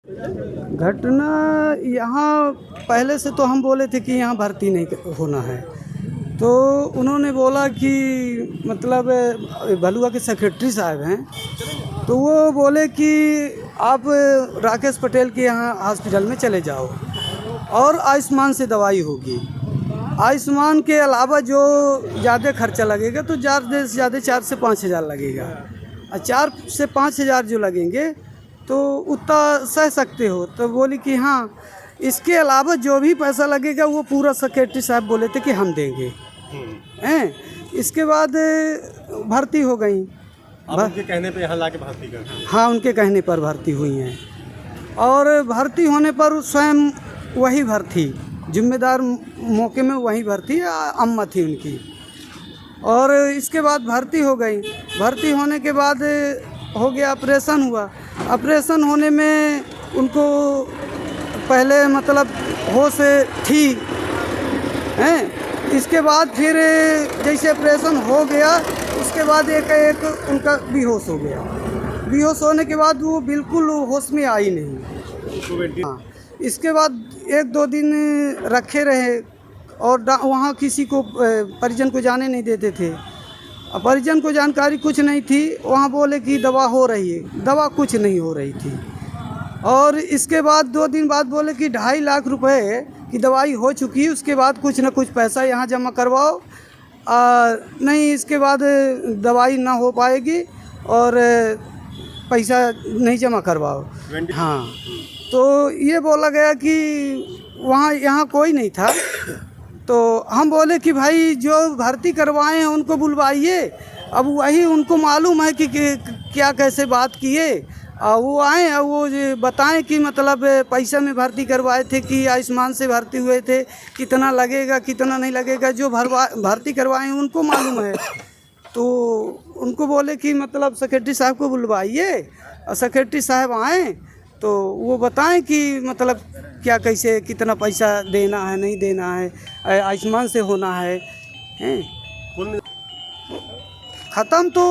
घटना यहाँ पहले से तो हम बोले थे कि यहाँ भर्ती नहीं होना है, तो उन्होंने बोला कि मतलब भलुआ के सेक्रेटरी साहब हैं, तो वो बोले कि आप राकेश पटेल के यहाँ हॉस्पिटल में चले जाओ और आयुष्मान से दवाई होगी। आयुष्मान के अलावा जो ज़्यादा खर्चा लगेगा तो ज़्यादा से ज़्यादा 4 से 5 हज़ार लगेगा, और 4 से 5 हज़ार जो लगेंगे तो उतना सह सकते हो। तो बोली कि हाँ, इसके अलावा जो भी पैसा लगेगा वो पूरा सेक्रेटरी साहब बोले थे कि हम देंगे हैं। इसके बाद भर्ती हो गई। उनके कहने पे यहाँ लाके भर्ती कर? हाँ, उनके कहने पर भर्ती हुई हैं, और भर्ती होने पर स्वयं वही भर्ती जिम्मेदार मौके में वही भर्ती अम्मा थी उनकी। और इसके बाद भर्ती हो गई। भर्ती होने के बाद हो गया, ऑपरेशन हुआ। ऑपरेशन होने में उनको पहले मतलब होश थी हैं। इसके बाद फिर जैसे ऑपरेशन हो गया उसके बाद एक उनका बेहोश हो गया। बेहोश होने के बाद वो बिल्कुल होश में आई नहीं। हाँ, इसके बाद 1-2 दिन रखे रहे और वहाँ किसी को परिजन को जाने नहीं देते थे। परिजन को जानकारी कुछ नहीं थी। वहाँ बोले कि दवा हो रही है, दवा कुछ नहीं हो रही थी। और इसके बाद 2 दिन बाद बोले कि 2.5 लाख रुपए की दवाई हो चुकी है, उसके बाद कुछ ना कुछ पैसा यहाँ जमा करवाओ, नहीं इसके बाद दवाई ना हो पाएगी और पैसा नहीं जमा करवाओ। हाँ, तो ये बोला गया कि वहाँ यहाँ कोई नहीं था। तो हम बोले कि भाई जो भर्ती करवाए हैं उनको बुलवाइए, अब वही उनको मालूम है कि क्या कैसे बात किए। वो आए और वो बताएं कि मतलब पैसा में भर्ती करवाए थे कि आयुष्मान से भर्ती हुए थे, कितना लगेगा कितना नहीं लगेगा, जो भर्ती करवाए हैं उनको मालूम है। तो उनको बोले कि मतलब सेक्रेटरी साहब को बुलवाइए, और सेक्रेटरी साहब आए तो वो बताएं कि मतलब क्या कैसे कितना पैसा देना है नहीं देना है, आयुष्मान से होना है हैं। ख़त्म तो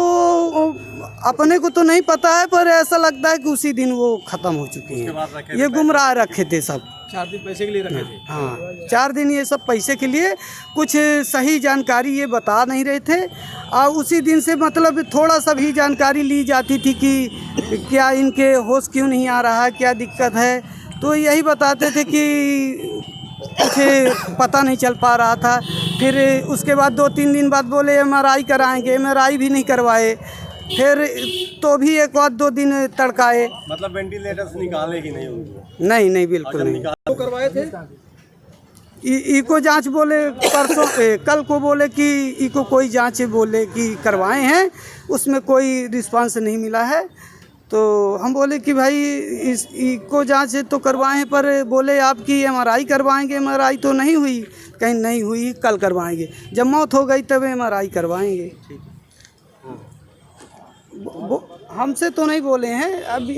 अपने को तो नहीं पता है, पर ऐसा लगता है कि उसी दिन वो ख़त्म हो चुकी हैं। ये गुमराह रखे थे सब। 4 दिन पैसे के लिए रखे थे? हाँ, 4 दिन ये सब पैसे के लिए, कुछ सही जानकारी ये बता नहीं रहे थे। और उसी दिन से मतलब थोड़ा सा भी जानकारी ली जाती थी कि क्या इनके होश क्यों नहीं आ रहा है, क्या दिक्कत है, तो यही बताते थे कि कुछ पता नहीं चल पा रहा था। फिर उसके बाद 2-3 दिन बाद बोले MRI कराएंगे, MRI भी नहीं करवाए। फिर तो भी 1-2 दिन तड़काए। मतलब वेंटिलेटर से निकाले ही नहीं उनको? नहीं बिल्कुल नहीं। तो करवाए थे? इको जांच बोले परसों कल को बोले कि इको कोई जांच बोले कि करवाए हैं, उसमें कोई रिस्पांस नहीं मिला है। तो हम बोले कि भाई इस इको जांच तो करवाए हैं, पर बोले आपकी MRI करवाएंगे, MRI तो नहीं हुई। कहीं नहीं हुई, कल करवाएंगे, जब मौत हो गई तब MRI करवाएंगे। हमसे तो नहीं बोले हैं अभी।